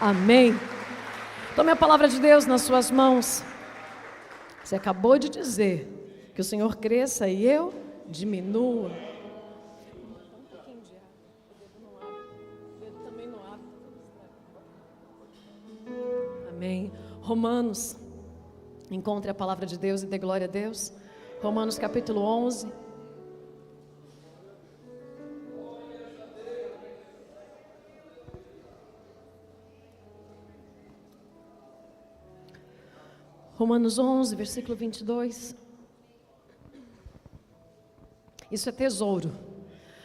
Amém. Tome a palavra de Deus nas suas mãos. Você acabou de dizer que o Senhor cresça e eu diminua. Amém. Romanos, encontre a palavra de Deus e dê glória a Deus. Romanos capítulo 11. Romanos 11, versículo 22. Isso é tesouro.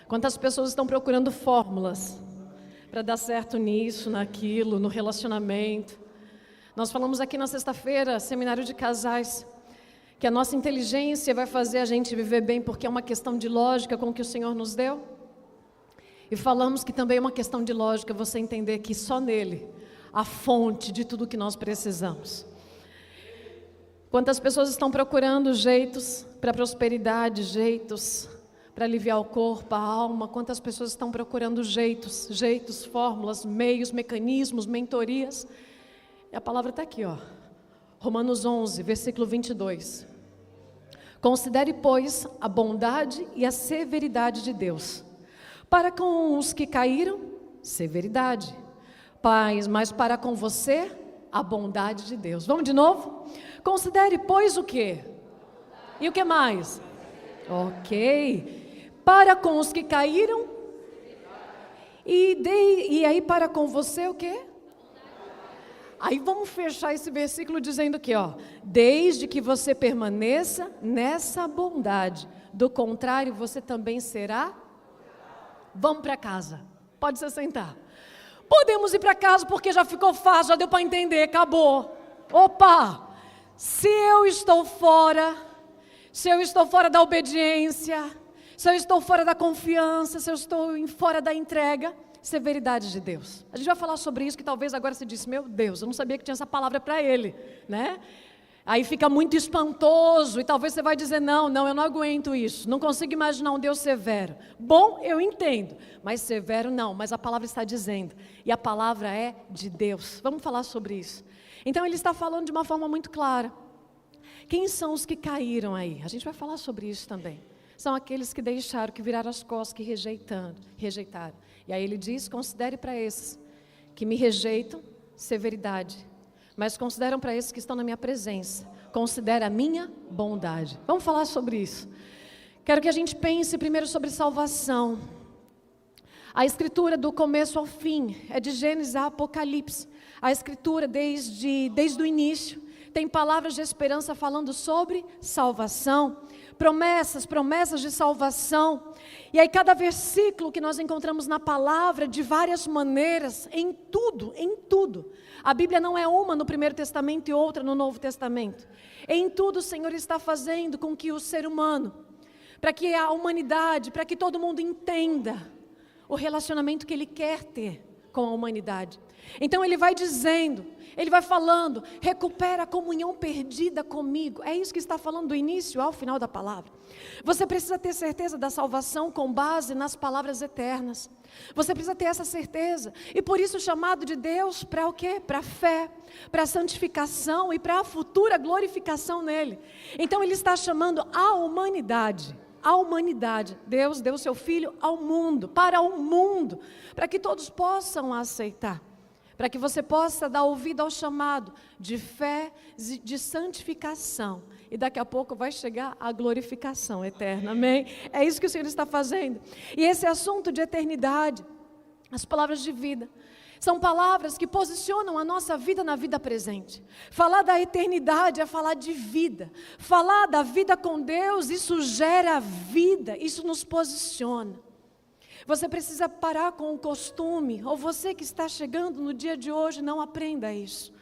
Quantas pessoas estão procurando fórmulas para dar certo nisso, naquilo, no relacionamento. Nós falamos aqui na sexta-feira, seminário de casais, que a nossa inteligência vai fazer a gente viver bem porque é uma questão de lógica com o que o Senhor nos deu. E falamos que também é uma questão de lógica você entender que só nele, a fonte de tudo que nós precisamos. Quantas pessoas estão procurando jeitos para prosperidade, jeitos para aliviar o corpo, a alma. Quantas pessoas estão procurando jeitos, fórmulas, meios, mecanismos, mentorias. E a palavra está aqui, ó. Romanos 11, versículo 22. Considere, pois, a bondade e a severidade de Deus. Para com os que caíram, severidade. Mas para com você, a bondade de Deus. Vamos de novo? Considere, pois, o quê? E o que mais? Ok. Para com os que caíram. E aí para com você o quê? Aí vamos fechar esse versículo dizendo aqui, ó. Desde que você permaneça nessa bondade. Do contrário, você também será. Vamos para casa. Pode se sentar. Podemos ir para casa porque já ficou fácil, já deu para entender, acabou. Opa! Se eu estou fora da obediência, se eu estou fora da confiança, se eu estou fora da entrega, severidade de Deus. A gente vai falar sobre isso, que talvez agora você disse, meu Deus, eu não sabia que tinha essa palavra para ele, né? Aí fica muito espantoso e talvez você vai dizer, não, eu não aguento isso, não consigo imaginar um Deus severo. Bom, eu entendo, mas severo não, mas a palavra está dizendo, e a palavra é de Deus. Vamos falar sobre isso. Então ele está falando de uma forma muito clara. Quem são os que caíram aí? A gente vai falar sobre isso também. São aqueles que deixaram, que viraram as costas, que rejeitaram. E aí ele diz, considere para esses que me rejeitam, severidade. Mas consideram para esses que estão na minha presença. Considera a minha bondade. Vamos falar sobre isso. Quero que a gente pense primeiro sobre salvação. A escritura do começo ao fim é de Gênesis a Apocalipse. A escritura desde o início tem palavras de esperança falando sobre salvação. Promessas de salvação. E aí cada versículo que nós encontramos na palavra, de várias maneiras, em tudo. A Bíblia não é uma no Primeiro Testamento e outra no Novo Testamento. Em tudo o Senhor está fazendo com que o ser humano, para que a humanidade, para que todo mundo entenda o relacionamento que Ele quer ter com a humanidade. Então Ele vai dizendo, Ele vai falando, recupera a comunhão perdida comigo. É isso que está falando do início ao final da palavra. Você precisa ter certeza da salvação com base nas palavras eternas. Você precisa ter essa certeza. E por isso o chamado de Deus para o quê? Para a fé, para a santificação e para a futura glorificação nele. Então Ele está chamando a humanidade. A humanidade, Deus deu seu Filho ao mundo, para que todos possam aceitar, para que você possa dar ouvido ao chamado de fé, de santificação, e daqui a pouco vai chegar a glorificação eterna, amém? É isso que o Senhor está fazendo, e esse assunto de eternidade, as palavras de vida, são palavras que posicionam a nossa vida na vida presente. Falar da eternidade é falar de vida. Falar da vida com Deus, isso gera vida, isso nos posiciona. Você precisa parar com o costume, ou você que está chegando no dia de hoje, não aprenda isso.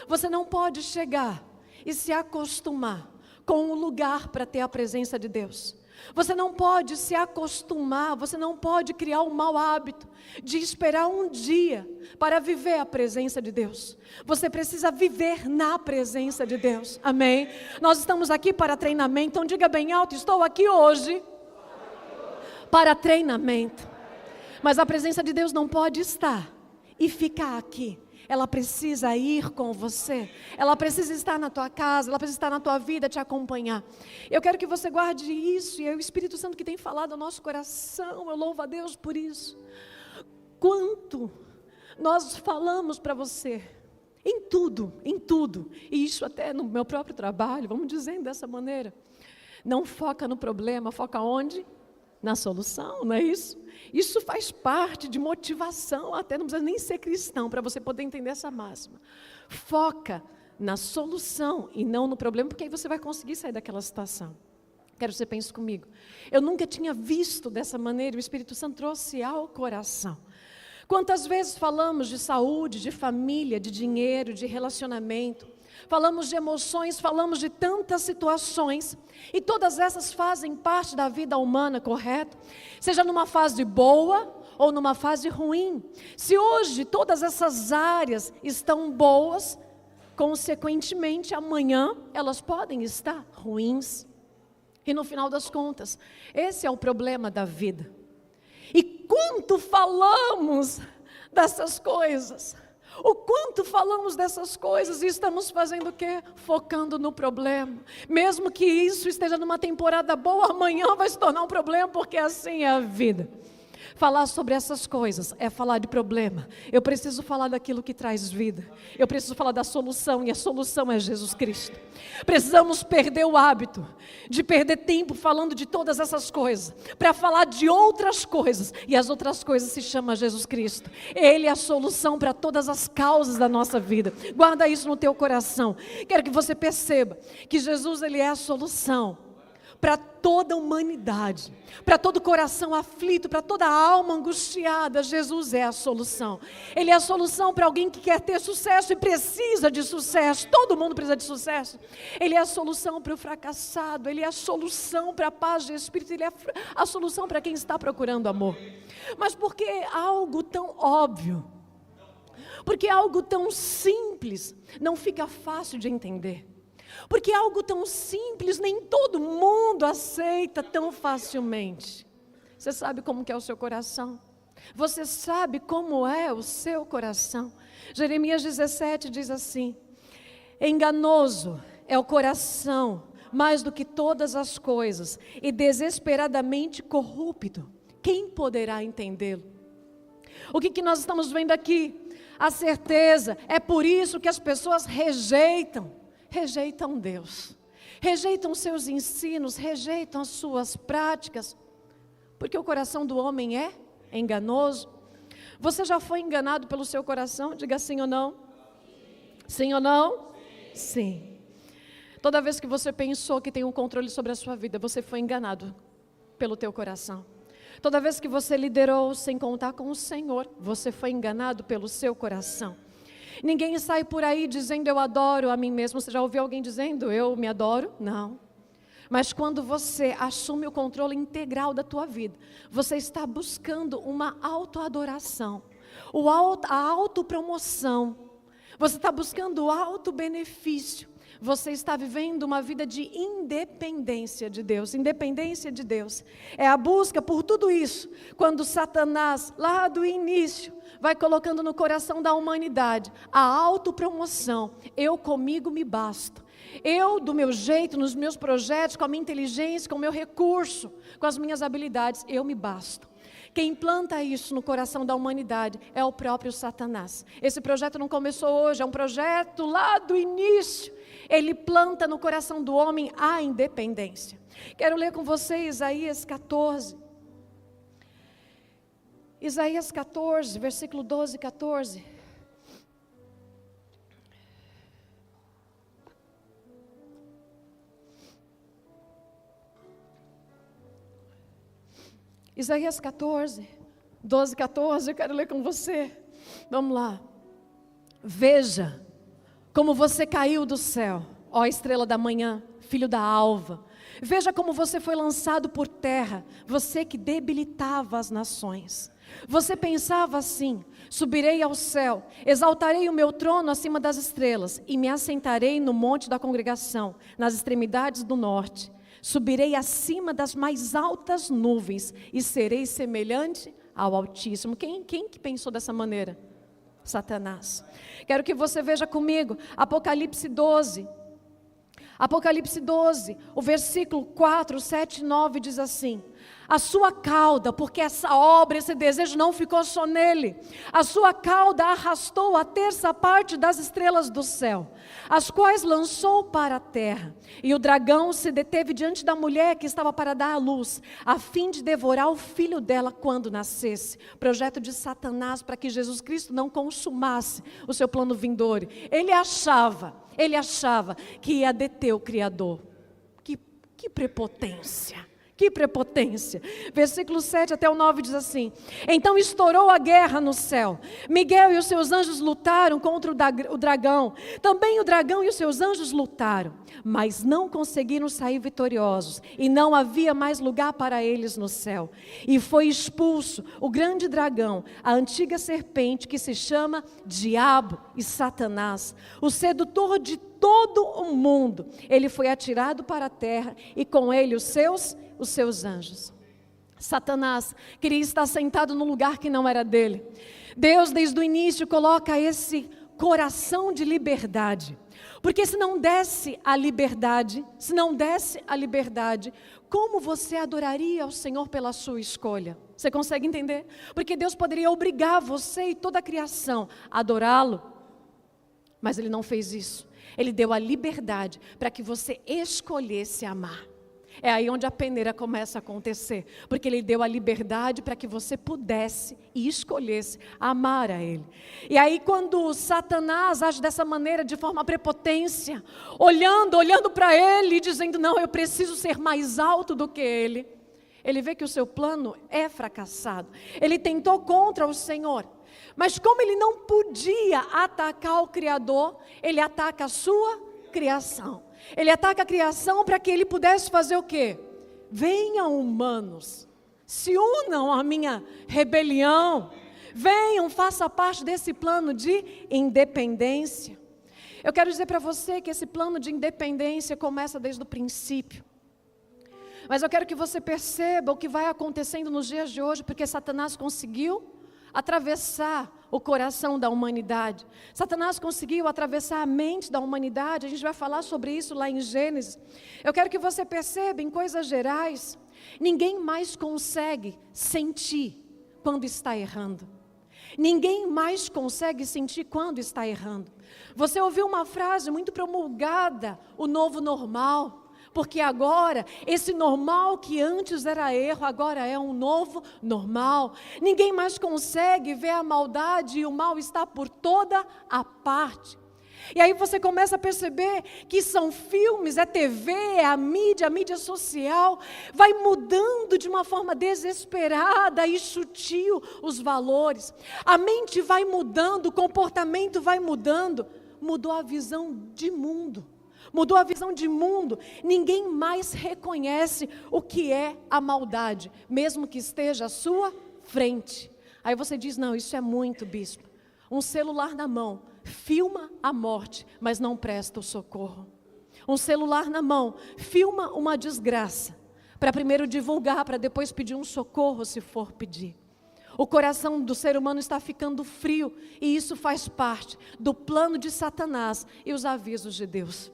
Você não pode chegar e se acostumar com um lugar para ter a presença de Deus. Você não pode se acostumar, você não pode criar um mau hábito de esperar um dia para viver a presença de Deus. Você precisa viver na presença de Deus, amém? Nós estamos aqui para treinamento, então diga bem alto, estou aqui hoje para treinamento. Mas a presença de Deus não pode estar e ficar aqui. ela precisa ir com você, ela precisa estar na tua casa, ela precisa estar na tua vida, te acompanhar. Eu quero que você guarde isso, e é o Espírito Santo que tem falado ao nosso coração, eu louvo a Deus por isso. Quanto nós falamos para você, em tudo, e isso até no meu próprio trabalho, vamos dizendo dessa maneira, não foca no problema, foca onde? Na solução, não é isso? Isso faz parte de motivação, até não precisa nem ser cristão, para você poder entender essa máxima. Foca na solução e não no problema, porque aí você vai conseguir sair daquela situação. Quero que você pense comigo. Eu nunca tinha visto dessa maneira, o Espírito Santo trouxe ao coração. Quantas vezes falamos de saúde, de família, de dinheiro, de relacionamento, falamos de emoções, falamos de tantas situações, e todas essas fazem parte da vida humana, correto? Seja numa fase boa ou numa fase ruim. Se hoje todas essas áreas estão boas, consequentemente amanhã elas podem estar ruins. E no final das contas, esse é o problema da vida. E quanto falamos dessas coisas? O quanto falamos dessas coisas e estamos fazendo o quê? Focando no problema. Mesmo que isso esteja numa temporada boa, amanhã vai se tornar um problema, porque assim é a vida. Falar sobre essas coisas é falar de problema. Eu preciso falar daquilo que traz vida. Eu preciso falar da solução, e a solução é Jesus Cristo. Precisamos perder o hábito de perder tempo falando de todas essas coisas, para falar de outras coisas, e as outras coisas se chamam Jesus Cristo. Ele é a solução para todas as causas da nossa vida. Guarda isso no teu coração. Quero que você perceba que Jesus, Ele é a solução para toda a humanidade, para todo coração aflito, para toda alma angustiada. Jesus é a solução. Ele é a solução para alguém que quer ter sucesso e precisa de sucesso. Todo mundo precisa de sucesso. Ele é a solução para o fracassado. Ele é a solução para a paz de espírito. Ele é a solução para quem está procurando amor. Mas por que algo tão óbvio? Porque algo tão simples não fica fácil de entender. Porque algo tão simples nem todo mundo aceita tão facilmente. Você sabe como que é o seu coração? Você sabe como é o seu coração? Jeremias 17 diz assim: enganoso é o coração mais do que todas as coisas, e desesperadamente corrupto. Quem poderá entendê-lo? O que nós estamos vendo aqui? A certeza. É por isso que as pessoas rejeitam Deus, rejeitam seus ensinos, rejeitam as suas práticas, porque o coração do homem é enganoso. Você já foi enganado pelo seu coração? Diga sim ou não. Sim ou não? Sim. Toda vez que você pensou que tem um controle sobre a sua vida, você foi enganado pelo teu coração. Toda vez que você liderou sem contar com o Senhor, você foi enganado pelo seu coração. Ninguém sai por aí dizendo eu adoro a mim mesmo. Você já ouviu alguém dizendo eu me adoro? Não. Mas quando você assume o controle integral da tua vida, você está buscando uma autoadoração, a autopromoção. Você está buscando o autobenefício. Você está vivendo uma vida de independência de Deus. Independência de Deus é a busca por tudo isso. Quando Satanás, lá do início, vai colocando no coração da humanidade a autopromoção. Eu comigo me basto. Eu, do meu jeito, nos meus projetos, com a minha inteligência, com o meu recurso, com as minhas habilidades, eu me basto. Quem planta isso no coração da humanidade é o próprio Satanás. Esse projeto não começou hoje, é um projeto lá do início. Ele planta no coração do homem a independência. Quero ler com você Isaías 14. Isaías 14, versículo 12 e 14. Isaías 14, 12 e 14, eu quero ler com você. Vamos lá. Veja como você caiu do céu, ó estrela da manhã, filho da alva. Veja como você foi lançado por terra, você que debilitava as nações. Você pensava assim: subirei ao céu, exaltarei o meu trono acima das estrelas, e me assentarei no monte da congregação, nas extremidades do norte. Subirei acima das mais altas nuvens, e serei semelhante ao Altíssimo. Quem que pensou dessa maneira? Satanás. Quero que você veja comigo Apocalipse 12. Apocalipse 12, o versículo 4, 7 e 9 diz assim: a sua cauda, porque essa obra, esse desejo não ficou só nele, a sua cauda arrastou a terça parte das estrelas do céu, as quais lançou para a terra. E o dragão se deteve diante da mulher que estava para dar à luz, a fim de devorar o filho dela quando nascesse. Projeto de Satanás para que Jesus Cristo não consumasse o seu plano vindouro. Ele achava que ia deter o Criador. Que prepotência! Que prepotência. Versículo 7 até o 9 diz assim: então estourou a guerra no céu. Miguel e os seus anjos lutaram contra o dragão. Também o dragão e os seus anjos lutaram, mas não conseguiram sair vitoriosos. E não havia mais lugar para eles no céu. E foi expulso o grande dragão, a antiga serpente que se chama Diabo e Satanás, o sedutor de todo o mundo. Ele foi atirado para a terra e com ele os seus anjos. Satanás queria estar sentado num lugar que não era dele. Deus desde o início coloca esse coração de liberdade, porque se não desse a liberdade, como você adoraria ao Senhor pela sua escolha? Você consegue entender? Porque Deus poderia obrigar você e toda a criação a adorá-lo, mas Ele não fez isso. Ele deu a liberdade para que você escolhesse amar. É aí onde a peneira começa a acontecer, porque Ele deu a liberdade para que você pudesse e escolhesse amar a Ele. E aí quando Satanás age dessa maneira, de forma prepotência, olhando para Ele e dizendo, não, eu preciso ser mais alto do que Ele, ele vê que o seu plano é fracassado. Ele tentou contra o Senhor, mas como ele não podia atacar o Criador, ele ataca a sua criação. Ele ataca a criação para que ele pudesse fazer o quê? Venham humanos, se unam à minha rebelião, venham, façam parte desse plano de independência. Eu quero dizer para você que esse plano de independência começa desde o princípio. Mas eu quero que você perceba o que vai acontecendo nos dias de hoje, porque Satanás conseguiu atravessar o coração da humanidade. Satanás conseguiu atravessar a mente da humanidade. A gente vai falar sobre isso lá em Gênesis. Eu quero que você perceba, em coisas gerais, ninguém mais consegue sentir quando está errando. Ninguém mais consegue sentir quando está errando. Você ouviu uma frase muito promulgada, o novo normal. Porque agora, esse normal que antes era erro, agora é um novo normal. Ninguém mais consegue ver a maldade e o mal está por toda a parte. E aí você começa a perceber que são filmes, é TV, é a mídia social, vai mudando de uma forma desesperada e sutil os valores. A mente vai mudando, o comportamento vai mudando, mudou a visão de mundo. Mudou a visão de mundo, ninguém mais reconhece o que é a maldade, mesmo que esteja à sua frente. Aí você diz, não, isso é muito, bispo. Um celular na mão, filma a morte, mas não presta o socorro. Um celular na mão, filma uma desgraça, para primeiro divulgar, para depois pedir um socorro se for pedir. O coração do ser humano está ficando frio, e isso faz parte do plano de Satanás e os avisos de Deus.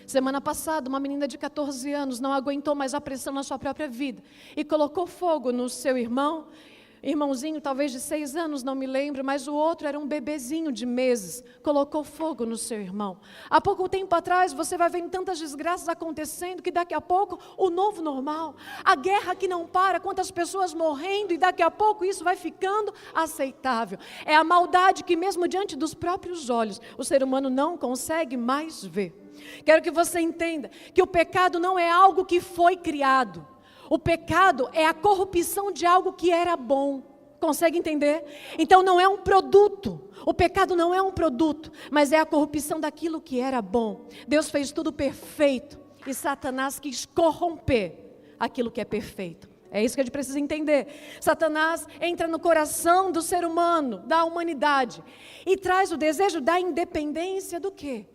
Semana passada, uma menina de 14 anos não aguentou mais a pressão na sua própria vida e colocou fogo no seu irmãozinho, talvez de 6 anos, não me lembro, mas o outro era um bebezinho de meses, colocou fogo no seu irmão. Há pouco tempo atrás, você vai vendo tantas desgraças acontecendo que daqui a pouco, o novo normal, a guerra que não para, quantas pessoas morrendo e daqui a pouco isso vai ficando aceitável. É a maldade que mesmo diante dos próprios olhos, o ser humano não consegue mais ver. Quero que você entenda que o pecado não é algo que foi criado. O pecado é a corrupção de algo que era bom. Consegue entender? Então não é um produto. O pecado não é um produto, mas é a corrupção daquilo que era bom. Deus fez tudo perfeito e Satanás quis corromper aquilo que é perfeito. É isso que a gente precisa entender. Satanás entra no coração do ser humano, da humanidade, e traz o desejo da independência do quê?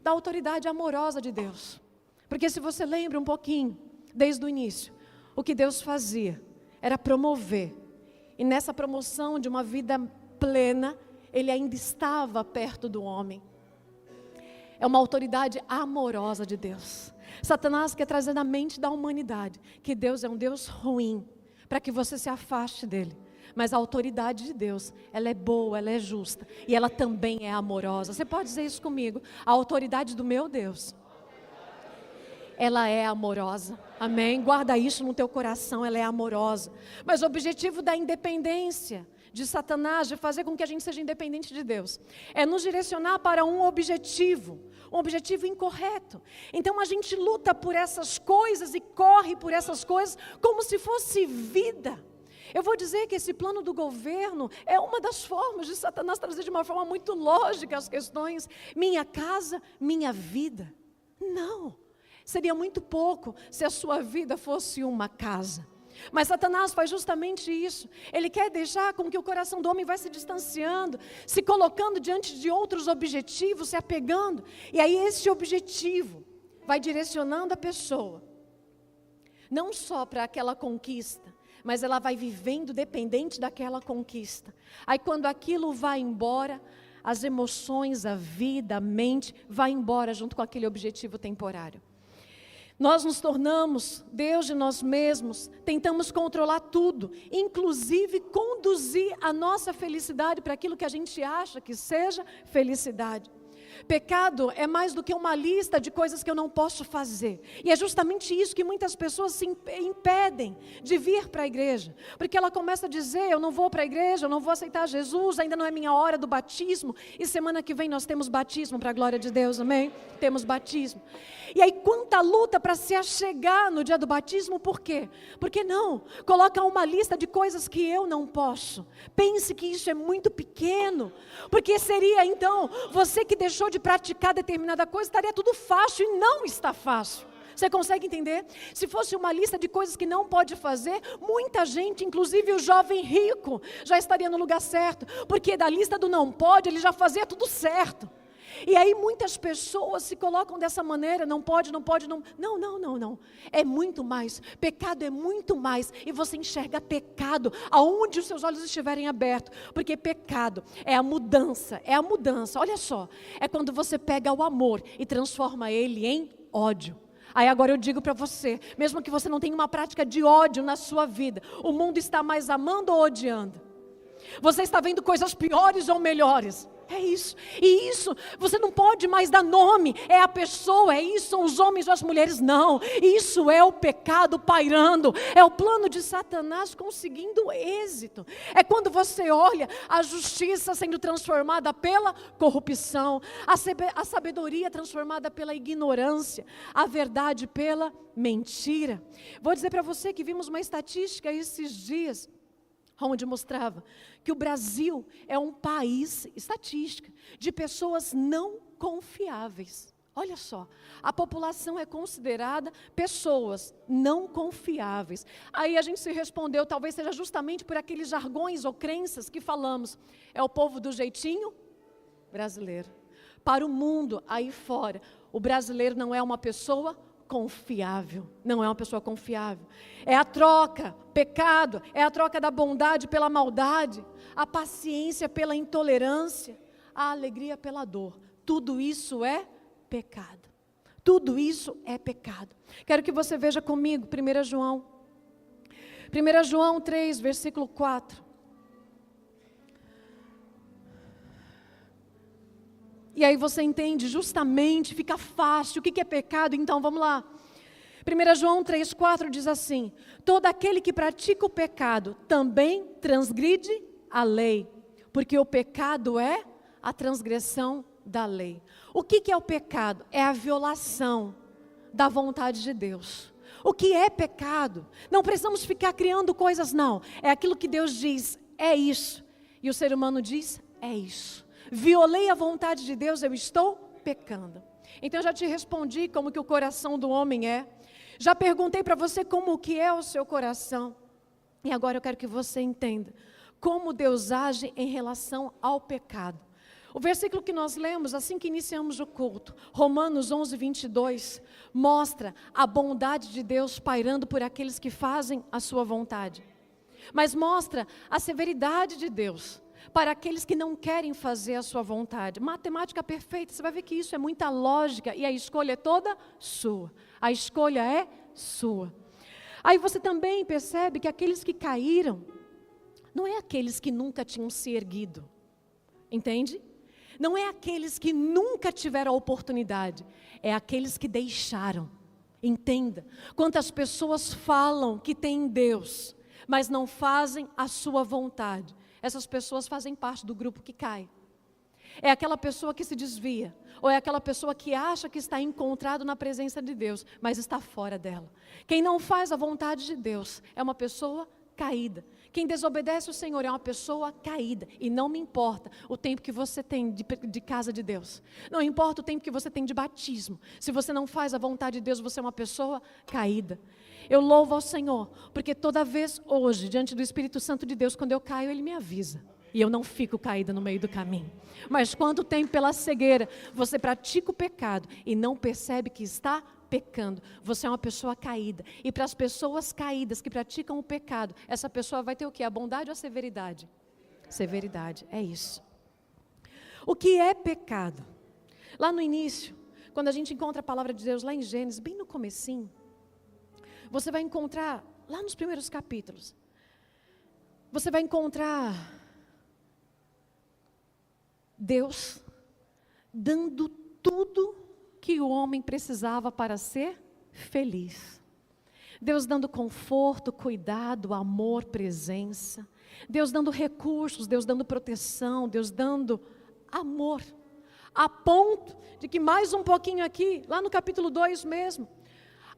Da autoridade amorosa de Deus. Porque se você lembra um pouquinho, desde o início, o que Deus fazia era promover. E nessa promoção de uma vida plena, ele ainda estava perto do homem. É uma autoridade amorosa de Deus. Satanás quer trazer na mente da humanidade que Deus é um Deus ruim, para que você se afaste dele. Mas a autoridade de Deus, ela é boa, ela é justa e ela também é amorosa. Você pode dizer isso comigo? A autoridade do meu Deus, ela é amorosa. Amém? Guarda isso no teu coração, ela é amorosa. Mas o objetivo da independência de Satanás, de fazer com que a gente seja independente de Deus, é nos direcionar para um objetivo incorreto. Então a gente luta por essas coisas e corre por essas coisas como se fosse vida. Eu vou dizer que esse plano do governo é uma das formas de Satanás trazer de uma forma muito lógica as questões, minha casa, minha vida. Não, seria muito pouco se a sua vida fosse uma casa. Mas Satanás faz justamente isso. Ele quer deixar com que o coração do homem vai se distanciando, se colocando diante de outros objetivos, se apegando. E aí esse objetivo vai direcionando a pessoa, não só para aquela conquista, mas ela vai vivendo dependente daquela conquista. Aí quando aquilo vai embora, as emoções, a vida, a mente, vai embora junto com aquele objetivo temporário. Nós nos tornamos Deus de nós mesmos, tentamos controlar tudo, inclusive conduzir a nossa felicidade para aquilo que a gente acha que seja felicidade. Pecado é mais do que uma lista de coisas que eu não posso fazer. E é justamente isso que muitas pessoas se impedem de vir para a igreja. Porque ela começa a dizer, eu não vou para a igreja, eu não vou aceitar Jesus, ainda não é minha hora do batismo. E semana que vem nós temos batismo, para a glória de Deus, amém? Temos batismo. E aí quanta luta para se achegar no dia do batismo, por quê? Porque não, coloca uma lista de coisas que eu não posso. Pense que isso é muito pequeno. Porque seria então, você que deixou de praticar determinada coisa, estaria tudo fácil e não está fácil. Você consegue entender? Se fosse uma lista de coisas que não pode fazer, muita gente, inclusive o jovem rico, já estaria no lugar certo, porque da lista do não pode, ele já fazia tudo certo. E aí muitas pessoas se colocam dessa maneira, não pode, não. Não. É muito mais, pecado é muito mais. E você enxerga pecado aonde os seus olhos estiverem abertos. Porque pecado é a mudança, olha só. É quando você pega o amor e transforma ele em ódio. Aí agora eu digo para você, mesmo que você não tenha uma prática de ódio na sua vida, o mundo está mais amando ou odiando? Você está vendo coisas piores ou melhores? É isso, e isso, você não pode mais dar nome, é a pessoa, é isso, são os homens ou as mulheres, não, isso é o pecado pairando, é o plano de Satanás conseguindo êxito, é quando você olha a justiça sendo transformada pela corrupção, a sabedoria transformada pela ignorância, a verdade pela mentira. Vou dizer para você que vimos uma estatística esses dias, onde mostrava que o Brasil é um país, estatística, de pessoas não confiáveis. Olha só, a população é considerada pessoas não confiáveis. Aí a gente se respondeu, talvez seja justamente por aqueles jargões ou crenças que falamos. É o povo do jeitinho brasileiro. Para o mundo aí fora, o brasileiro não é uma pessoa confiável, não é uma pessoa confiável. É a troca, pecado, é a troca da bondade pela maldade, a paciência pela intolerância, a alegria pela dor. Tudo isso é pecado. Tudo isso é pecado. Quero que você veja comigo 1 João 3, versículo 4. E aí você entende justamente, fica fácil, o que é pecado? Então vamos lá. 1 João 3,4 diz assim: todo aquele que pratica o pecado também transgride a lei, porque o pecado é a transgressão da lei. O que é o pecado? É a violação da vontade de Deus. O que é pecado? Não precisamos ficar criando coisas, não. É aquilo que Deus diz, é isso. E o ser humano diz, é isso. Violei a vontade de Deus, eu estou pecando. Então eu já te respondi como que o coração do homem é. Já perguntei para você como que é o seu coração. E agora eu quero que você entenda como Deus age em relação ao pecado. O versículo que nós lemos assim que iniciamos o culto, Romanos 11, 22, mostra a bondade de Deus pairando por aqueles que fazem a sua vontade. Mas mostra a severidade de Deus para aqueles que não querem fazer a sua vontade. Matemática perfeita, você vai ver que isso é muita lógica e a escolha é toda sua. A escolha é sua. Aí você também percebe que aqueles que caíram, não é aqueles que nunca tinham se erguido. Entende? Não é aqueles que nunca tiveram a oportunidade, é aqueles que deixaram. Entenda, quantas pessoas falam que têm Deus, mas não fazem a sua vontade. Essas pessoas fazem parte do grupo que cai. É aquela pessoa que se desvia, ou é aquela pessoa que acha que está encontrado na presença de Deus, mas está fora dela. Quem não faz a vontade de Deus é uma pessoa caída. Quem desobedece o Senhor é uma pessoa caída. E não me importa o tempo que você tem de casa de Deus. Não importa o tempo que você tem de batismo. Se você não faz a vontade de Deus, você é uma pessoa caída. Eu louvo ao Senhor, porque toda vez hoje, diante do Espírito Santo de Deus, quando eu caio, Ele me avisa. E eu não fico caída no meio do caminho. Mas quanto tempo pela cegueira você pratica o pecado e não percebe que está pecando, você é uma pessoa caída. E para as pessoas caídas que praticam o pecado, essa pessoa vai ter o quê? A bondade ou a severidade? Severidade, é isso. O que é pecado? Lá no início, quando a gente encontra a palavra de Deus lá em Gênesis, bem no comecinho, você vai encontrar, lá nos primeiros capítulos, você vai encontrar Deus dando tudo que o homem precisava para ser feliz. Deus dando conforto, cuidado, amor, presença. Deus dando recursos, Deus dando proteção, Deus dando amor. A ponto de que mais um pouquinho aqui, lá no capítulo 2 mesmo,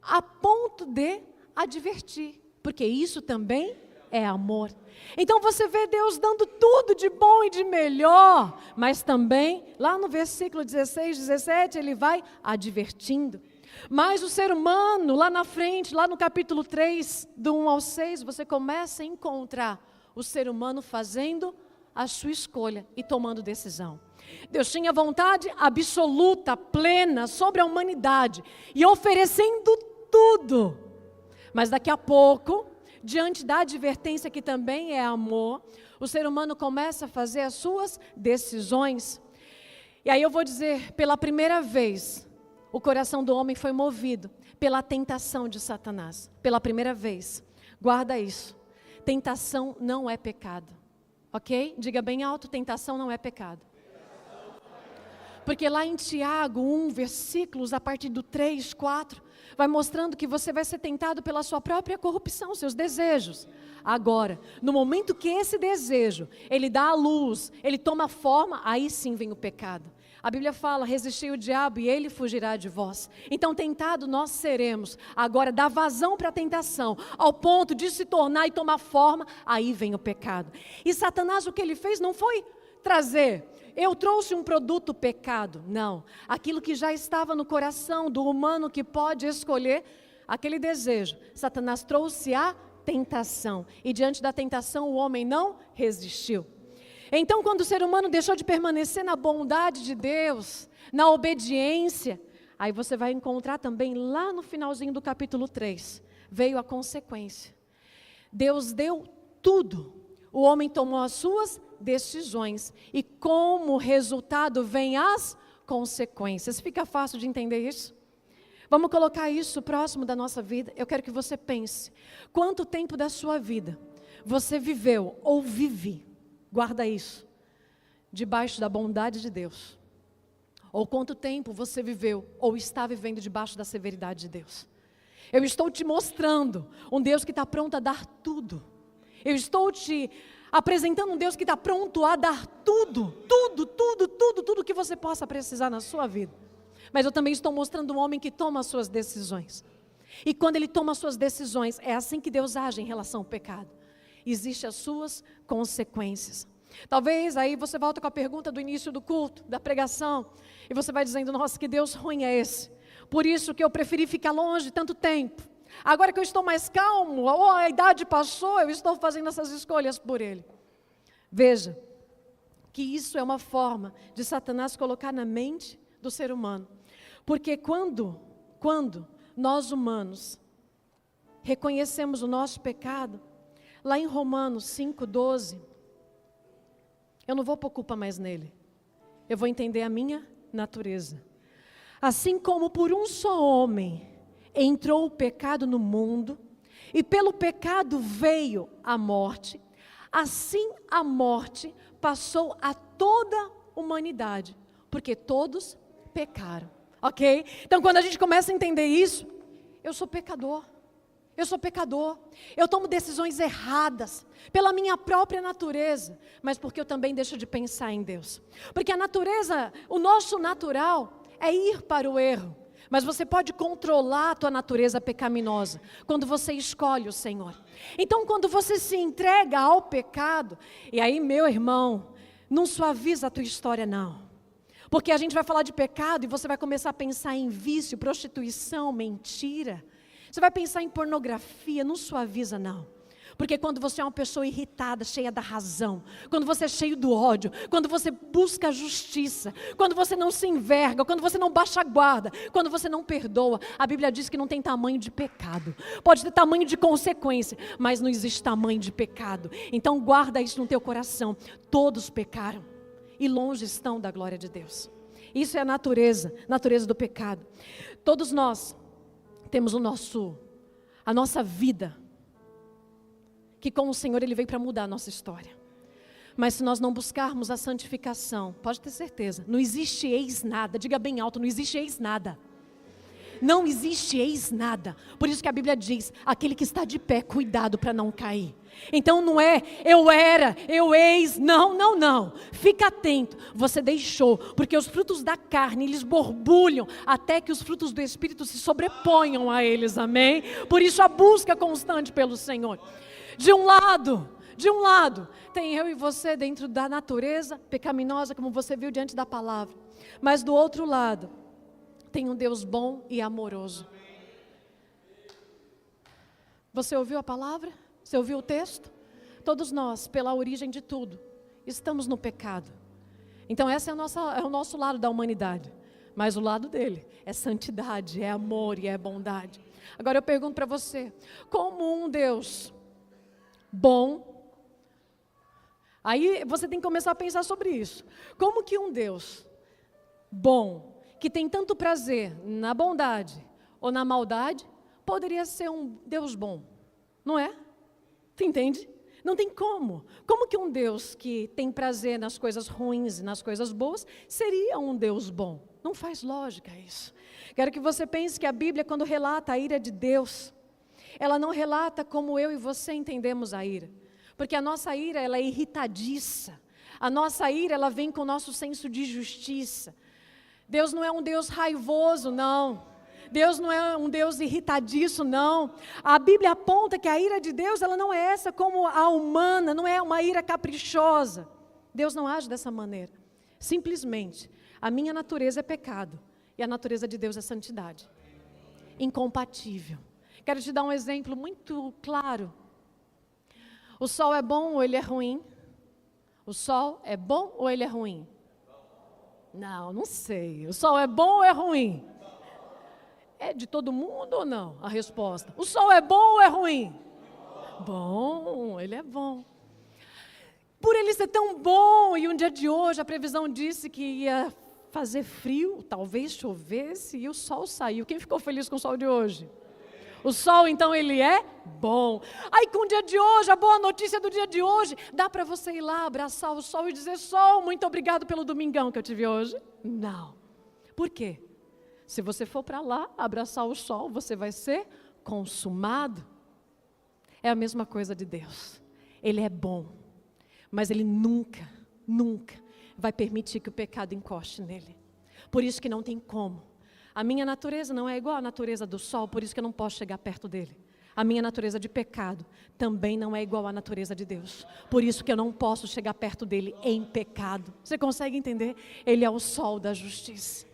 a ponto de advertir, porque isso também é amor. Então você vê Deus dando tudo de bom e de melhor, mas também, lá no versículo 16, 17, Ele vai advertindo. Mas o ser humano, lá na frente, lá no capítulo 3, do 1 ao 6, você começa a encontrar o ser humano fazendo a sua escolha e tomando decisão. Deus tinha vontade absoluta, plena, sobre a humanidade e oferecendo tudo. Mas daqui a pouco, diante da advertência que também é amor, o ser humano começa a fazer as suas decisões. E aí eu vou dizer, pela primeira vez, o coração do homem foi movido pela tentação de Satanás. Pela primeira vez. Guarda isso. Tentação não é pecado. Ok? Diga bem alto, tentação não é pecado. Porque lá em Tiago 1, versículos, a partir do 3, 4, vai mostrando que você vai ser tentado pela sua própria corrupção, seus desejos. Agora, no momento que esse desejo, ele dá a luz, ele toma forma, aí sim vem o pecado. A Bíblia fala, resistir o diabo e ele fugirá de vós. Então tentado nós seremos. Agora dá vazão para a tentação, ao ponto de se tornar e tomar forma, aí vem o pecado. E Satanás o que ele fez não foi trazer, eu trouxe um produto pecado, não. Aquilo que já estava no coração do humano que pode escolher, aquele desejo. Satanás trouxe a tentação. E diante da tentação o homem não resistiu. Então, quando o ser humano deixou de permanecer na bondade de Deus, na obediência, aí você vai encontrar também lá no finalzinho do capítulo 3, veio a consequência. Deus deu tudo, o homem tomou as suas decisões, e como resultado vem as consequências. Fica fácil de entender isso? Vamos colocar isso próximo da nossa vida. Eu quero que você pense, quanto tempo da sua vida você viveu ou vive, guarda isso, debaixo da bondade de Deus, ou quanto tempo você viveu ou está vivendo debaixo da severidade de Deus. Eu estou te mostrando um Deus que está pronto a dar tudo. Eu estou te apresentando um Deus que está pronto a dar tudo que você possa precisar na sua vida. Mas eu também estou mostrando um homem que toma as suas decisões. E quando ele toma as suas decisões, é assim que Deus age em relação ao pecado. Existem as suas consequências. Talvez aí você volta com a pergunta do início do culto, da pregação, e você vai dizendo, nossa, que Deus ruim é esse? Por isso que eu preferi ficar longe tanto tempo. Agora que eu estou mais calmo, ou a idade passou, eu estou fazendo essas escolhas por Ele. Veja, que isso é uma forma de Satanás colocar na mente do ser humano. Porque quando nós humanos reconhecemos o nosso pecado, lá em Romanos 5:12, eu não vou pôr culpa mais nele. Eu vou entender a minha natureza. Assim como por um só homem entrou o pecado no mundo, e pelo pecado veio a morte, assim a morte passou a toda a humanidade, porque todos pecaram, ok? Então quando a gente começa a entender isso, eu sou pecador, eu tomo decisões erradas, pela minha própria natureza, mas porque eu também deixo de pensar em Deus, porque a natureza, o nosso natural é ir para o erro, mas você pode controlar a tua natureza pecaminosa, quando você escolhe o Senhor. Então quando você se entrega ao pecado, e aí meu irmão, não suaviza a tua história não, porque a gente vai falar de pecado e você vai começar a pensar em vício, prostituição, mentira, você vai pensar em pornografia, não suaviza não. Porque quando você é uma pessoa irritada, cheia da razão, quando você é cheio do ódio, quando você busca a justiça, quando você não se enverga, quando você não baixa a guarda, quando você não perdoa, a Bíblia diz que não tem tamanho de pecado. Pode ter tamanho de consequência, mas não existe tamanho de pecado. Então guarda isso no teu coração. Todos pecaram e longe estão da glória de Deus. Isso é a natureza do pecado. Todos nós temos a nossa vida, que com o Senhor Ele veio para mudar a nossa história. Mas se nós não buscarmos a santificação, pode ter certeza, não existe ex nada, diga bem alto, não existe ex nada. Não existe ex nada. Por isso que a Bíblia diz, aquele que está de pé, cuidado para não cair. Então não é, eu ex, não. Fica atento, você deixou, porque os frutos da carne, eles borbulham, até que os frutos do Espírito se sobreponham a eles, amém? Por isso a busca constante pelo Senhor. De um lado, tem eu e você dentro da natureza pecaminosa, como você viu diante da palavra. Mas do outro lado, tem um Deus bom e amoroso. Você ouviu a palavra? Você ouviu o texto? Todos nós, pela origem de tudo, estamos no pecado. Então esse é o nosso lado da humanidade. Mas o lado dele é santidade, é amor e é bondade. Agora eu pergunto para você, como um Deus bom, aí você tem que começar a pensar sobre isso. Como que um Deus bom, que tem tanto prazer na bondade ou na maldade, poderia ser um Deus bom? Não é? Tu entende? Não tem como. Como que um Deus que tem prazer nas coisas ruins e nas coisas boas, seria um Deus bom? Não faz lógica isso. Quero que você pense que a Bíblia, quando relata a ira de Deus, ela não relata como eu e você entendemos a ira. Porque a nossa ira, ela é irritadiça. A nossa ira, ela vem com o nosso senso de justiça. Deus não é um Deus raivoso, não. Deus não é um Deus irritadiço, não. A Bíblia aponta que a ira de Deus, ela não é essa como a humana, não é uma ira caprichosa. Deus não age dessa maneira. Simplesmente, a minha natureza é pecado e a natureza de Deus é santidade. Incompatível. Quero te dar um exemplo muito claro. O sol é bom ou ele é ruim? O sol é bom ou ele é ruim? Não sei. O sol é bom ou é ruim? É de todo mundo ou não? A resposta. O sol é bom ou é ruim? Bom, ele é bom. Por ele ser tão bom, e um dia de hoje a previsão disse que ia fazer frio, talvez chovesse, e o sol saiu. Quem ficou feliz com o sol de hoje? O sol, então, ele é bom. Aí com o dia de hoje, a boa notícia do dia de hoje, dá para você ir lá abraçar o sol e dizer: sol, muito obrigado pelo domingão que eu tive hoje? Não. Por quê? Se você for para lá abraçar o sol, você vai ser consumado. É a mesma coisa de Deus. Ele é bom, mas Ele nunca vai permitir que o pecado encoste nele. Por isso que não tem como. A minha natureza não é igual à natureza do sol, por isso que eu não posso chegar perto dele. A minha natureza de pecado também não é igual à natureza de Deus. Por isso que eu não posso chegar perto dele em pecado. Você consegue entender? Ele é o sol da justiça.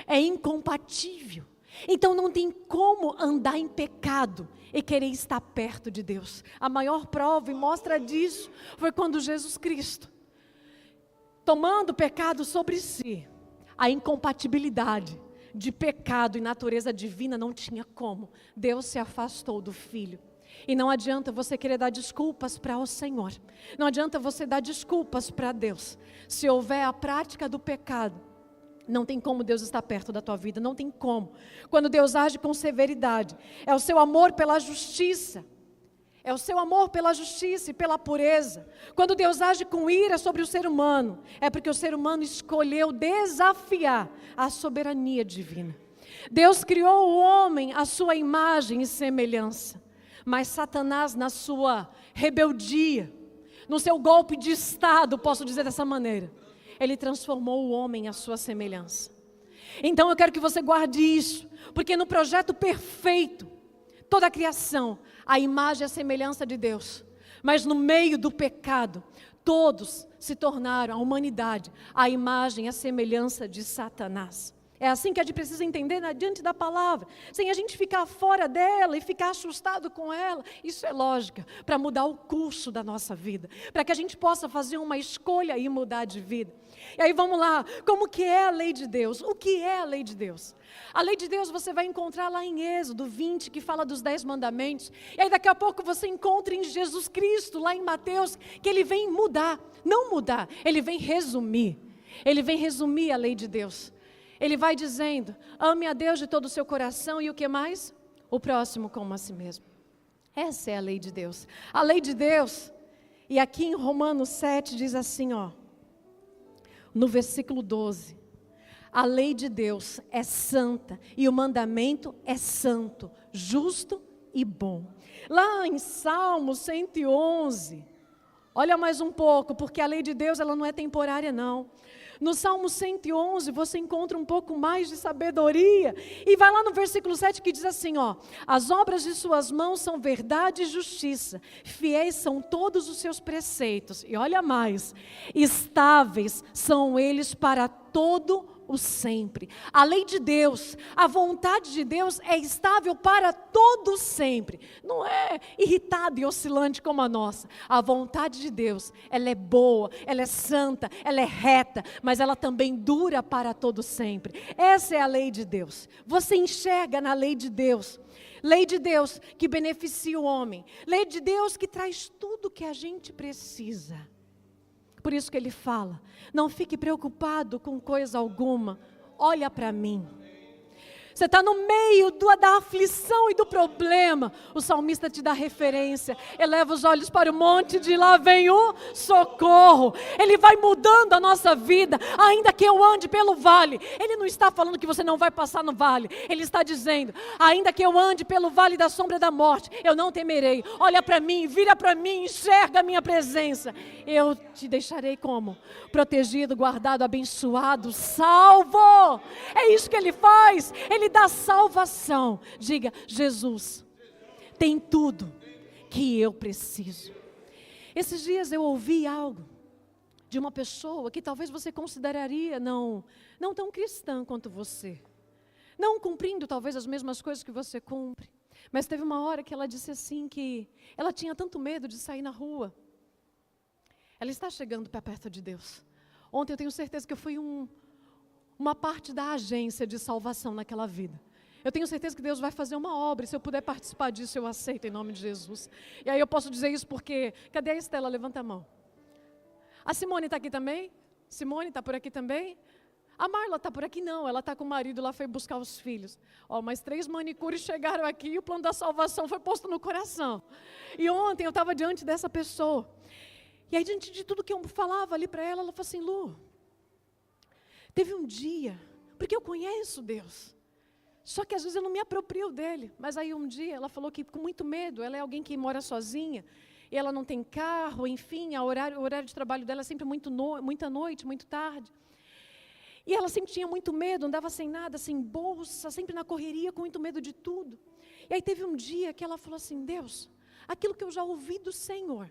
É incompatível. Então não tem como andar em pecado e querer estar perto de Deus. A maior prova e mostra disso foi quando Jesus Cristo, tomando o pecado sobre si, a incompatibilidade de pecado e natureza divina não tinha como. Deus se afastou do Filho. E não adianta você querer dar desculpas para o Senhor. Não adianta você dar desculpas para Deus. Se houver a prática do pecado, não tem como Deus estar perto da tua vida, não tem como. Quando Deus age com severidade, é o seu amor pela justiça. É o seu amor pela justiça e pela pureza. Quando Deus age com ira sobre o ser humano, é porque o ser humano escolheu desafiar a soberania divina. Deus criou o homem à sua imagem e semelhança. Mas Satanás, na sua rebeldia, no seu golpe de estado, posso dizer dessa maneira, ele transformou o homem à sua semelhança. Então eu quero que você guarde isso, porque no projeto perfeito, toda a criação, a imagem e a semelhança de Deus, mas no meio do pecado, todos se tornaram, a humanidade, a imagem e a semelhança de Satanás. É assim que a gente precisa entender diante da palavra, sem a gente ficar fora dela e ficar assustado com ela. Isso é lógica, para mudar o curso da nossa vida, para que a gente possa fazer uma escolha e mudar de vida. E aí vamos lá, como que é a lei de Deus? O que é a lei de Deus? A lei de Deus você vai encontrar lá em Êxodo 20, que fala dos 10 mandamentos. E aí daqui a pouco você encontra em Jesus Cristo, lá em Mateus, que ele vem mudar, não mudar, ele vem resumir. Ele vem resumir a lei de Deus. Ele vai dizendo, ame a Deus de todo o seu coração e o que mais? O próximo como a si mesmo. Essa é a lei de Deus. A lei de Deus, e aqui em Romanos 7 diz assim, no versículo 12. A lei de Deus é santa e o mandamento é santo, justo e bom. Lá em Salmo 111, olha mais um pouco, porque a lei de Deus ela não é temporária não. No Salmo 111 você encontra um pouco mais de sabedoria. E vai lá no versículo 7 que diz assim, as obras de suas mãos são verdade e justiça. Fiéis são todos os seus preceitos. E olha mais, estáveis são eles para todo o sempre. A lei de Deus, a vontade de Deus é estável para todo sempre. Não é irritada e oscilante como a nossa. A vontade de Deus, ela é boa, ela é santa, ela é reta, mas ela também dura para todo sempre. Essa é a lei de Deus. Você enxerga na lei de Deus. Lei de Deus que beneficia o homem. Lei de Deus que traz tudo que a gente precisa. Por isso que ele fala, não fique preocupado com coisa alguma, olha para mim. Você está no meio da aflição e do problema, o salmista te dá referência, eleva os olhos para o monte, de lá vem o socorro. Ele vai mudando a nossa vida, ainda que eu ande pelo vale. Ele não está falando que você não vai passar no vale, ele está dizendo, ainda que eu ande pelo vale da sombra da morte, eu não temerei. Olha para mim, vira para mim, enxerga a minha presença. Eu te deixarei como? Protegido, guardado, abençoado, salvo. É isso que ele faz, ele dá salvação. Diga, Jesus tem tudo que eu preciso. Esses dias eu ouvi algo de uma pessoa que talvez você consideraria não tão cristã quanto você, não cumprindo talvez as mesmas coisas que você cumpre, mas teve uma hora que ela disse assim que ela tinha tanto medo de sair na rua. Ela está chegando para perto de Deus. Ontem eu tenho certeza que eu fui uma parte da agência de salvação naquela vida. Eu tenho certeza que Deus vai fazer uma obra, e se eu puder participar disso, eu aceito em nome de Jesus. E aí eu posso dizer isso porque, cadê a Estela? Levanta a mão. A Simone está aqui também? Simone está por aqui também? A Marla está por aqui? Não, ela está com o marido lá, foi buscar os filhos. Mas 3 manicures chegaram aqui e o plano da salvação foi posto no coração. E ontem eu estava diante dessa pessoa. E aí diante de tudo que eu falava ali para ela, ela falou assim, Lu, teve um dia, porque eu conheço Deus, só que às vezes eu não me aproprio dele, mas aí um dia ela falou que com muito medo, ela é alguém que mora sozinha, e ela não tem carro, enfim, o horário de trabalho dela é sempre muita noite, muito tarde, e ela sempre tinha muito medo, andava sem nada, sem bolsa, sempre na correria, com muito medo de tudo. E aí teve um dia que ela falou assim, Deus, aquilo que eu já ouvi do Senhor,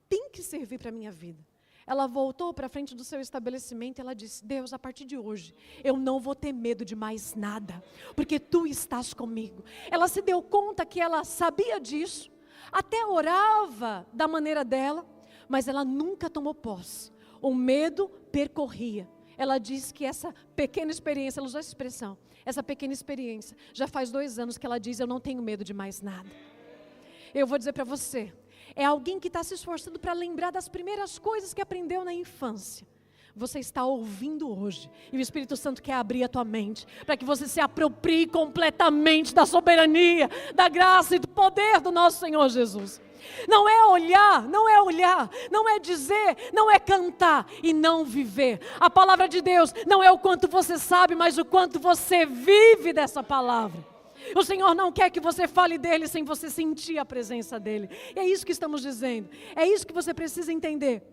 tem que servir para a minha vida. Ela voltou para frente do seu estabelecimento e ela disse, Deus, a partir de hoje, eu não vou ter medo de mais nada, porque Tu estás comigo. Ela se deu conta que ela sabia disso, até orava da maneira dela, mas ela nunca tomou posse. O medo percorria. Ela disse que essa pequena experiência, ela usou essa expressão, essa pequena experiência, já faz 2 anos que ela diz, eu não tenho medo de mais nada. Eu vou dizer para você, é alguém que está se esforçando para lembrar das primeiras coisas que aprendeu na infância. Você está ouvindo hoje, e o Espírito Santo quer abrir a tua mente, para que você se aproprie completamente da soberania, da graça e do poder do nosso Senhor Jesus. Não é olhar, não é dizer, não é cantar e não viver. A palavra de Deus não é o quanto você sabe, mas o quanto você vive dessa palavra. O Senhor não quer que você fale dele sem você sentir a presença dele. E é isso que estamos dizendo, é isso que você precisa entender.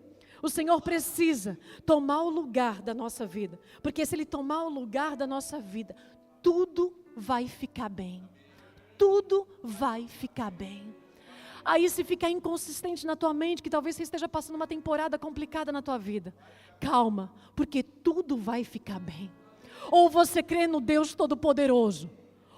O Senhor precisa tomar o lugar da nossa vida, porque se Ele tomar o lugar da nossa vida, tudo vai ficar bem. Tudo vai ficar bem. Aí se ficar inconsistente na tua mente, que talvez você esteja passando uma temporada complicada na tua vida, calma, porque tudo vai ficar bem. Ou você crê no Deus Todo-Poderoso,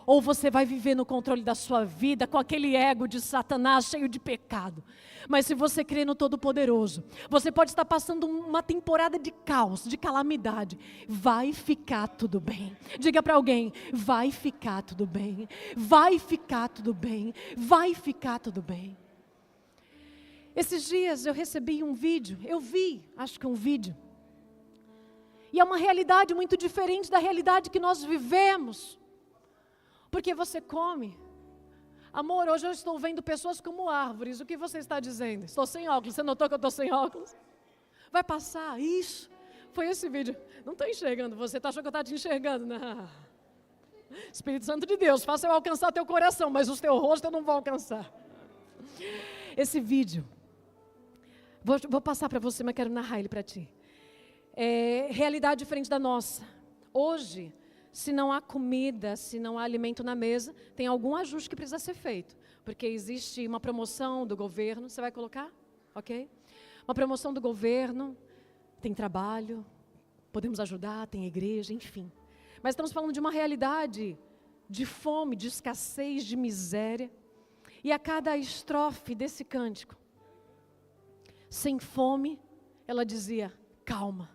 ou você vai viver no controle da sua vida com aquele ego de Satanás cheio de pecado. Mas se você crê no Todo-Poderoso, você pode estar passando uma temporada de caos, de calamidade. Vai ficar tudo bem. Diga para alguém, vai ficar tudo bem. Vai ficar tudo bem. Vai ficar tudo bem. Esses dias eu recebi um vídeo, acho que um vídeo. E é uma realidade muito diferente da realidade que nós vivemos. Porque você come. Amor, hoje eu estou vendo pessoas como árvores. O que você está dizendo? Estou sem óculos. Você notou que eu estou sem óculos? Vai passar. Isso. Foi esse vídeo. Não estou enxergando. Você achou que eu estava te enxergando? Não. Espírito Santo de Deus, faça eu alcançar teu coração, mas o teu rosto eu não vou alcançar. Esse vídeo. Vou passar para você, mas quero narrar ele para ti. É realidade diferente da nossa. Hoje, se não há comida, se não há alimento na mesa, tem algum ajuste que precisa ser feito. Porque existe uma promoção do governo, você vai colocar? Ok? Uma promoção do governo, tem trabalho, podemos ajudar, tem igreja, enfim. Mas estamos falando de uma realidade de fome, de escassez, de miséria. E a cada estrofe desse cântico, sem fome, ela dizia, calma.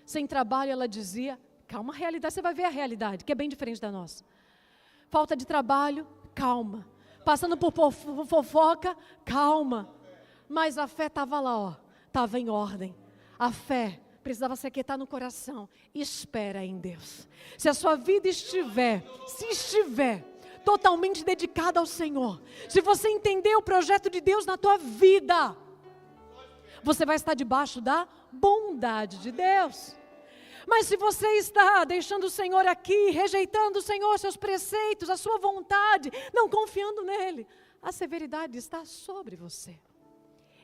Sem trabalho, ela dizia, calma, a realidade, você vai ver a realidade, que é bem diferente da nossa. Falta de trabalho, calma. Passando por fofoca, calma. Mas a fé estava lá, ó, estava em ordem. A fé precisava se aquietar no coração. Espera em Deus. Se a sua vida estiver totalmente dedicada ao Senhor, se você entender o projeto de Deus na tua vida, você vai estar debaixo da bondade de Deus. Mas se você está deixando o Senhor aqui, rejeitando o Senhor, seus preceitos, a sua vontade, não confiando nele, a severidade está sobre você.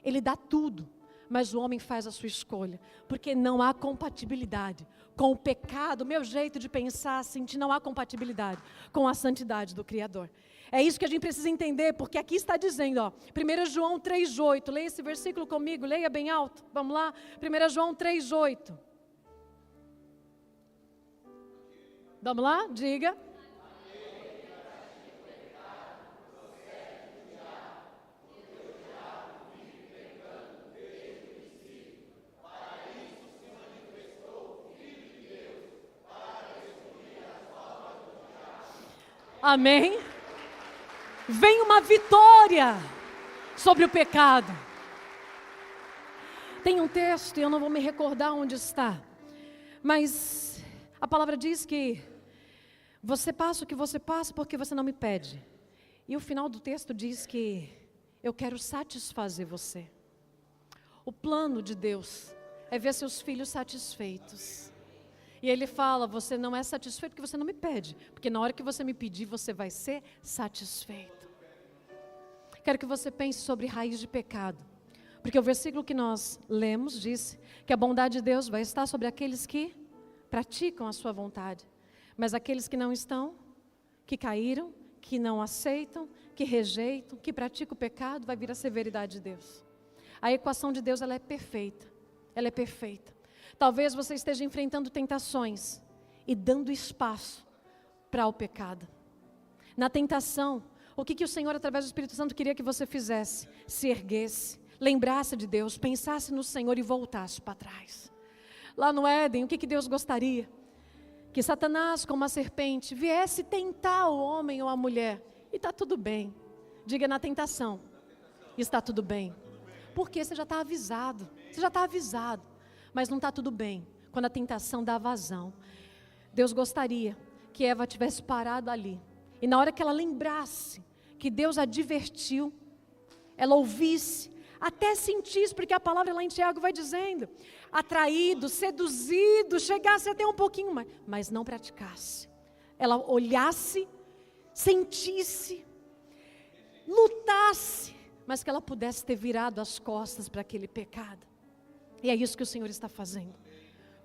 Ele dá tudo, mas o homem faz a sua escolha, porque não há compatibilidade com o pecado, o meu jeito de pensar, sentir, não há compatibilidade com a santidade do Criador. É isso que a gente precisa entender, porque aqui está dizendo, ó, 1 João 3,8, leia esse versículo comigo, leia bem alto, vamos lá, 1 João 3,8. Vamos lá? Diga. Amém? Vem uma vitória sobre o pecado. Tem um texto, e eu não vou me recordar onde está, mas a palavra diz que você passa o que você passa porque você não me pede. E o final do texto diz que eu quero satisfazer você. O plano de Deus é ver seus filhos satisfeitos. E Ele fala, você não é satisfeito porque você não me pede. Porque na hora que você me pedir, você vai ser satisfeito. Quero que você pense sobre raiz de pecado. Porque o versículo que nós lemos diz que a bondade de Deus vai estar sobre aqueles que praticam a sua vontade. Mas aqueles que não estão, que caíram, que não aceitam, que rejeitam, que praticam o pecado, vai vir a severidade de Deus. A equação de Deus, ela é perfeita. Ela é perfeita. Talvez você esteja enfrentando tentações e dando espaço para o pecado. Na tentação, o que o Senhor, através do Espírito Santo, queria que você fizesse? Se erguesse, lembrasse de Deus, pensasse no Senhor e voltasse para trás. Lá no Éden, o que Deus gostaria? Que Satanás, como uma serpente, viesse tentar o homem ou a mulher. E está tudo bem. Diga: na tentação está tudo bem. Porque você já está avisado. Você já está avisado. Mas não está tudo bem quando a tentação dá vazão. Deus gostaria que Eva tivesse parado ali. E na hora que ela lembrasse que Deus a advertiu, ela ouvisse, até sentisse, porque a palavra lá em Tiago vai dizendo, atraído, seduzido, chegasse até um pouquinho mais, mas não praticasse. Ela olhasse, sentisse, lutasse, mas que ela pudesse ter virado as costas para aquele pecado. E é isso que o Senhor está fazendo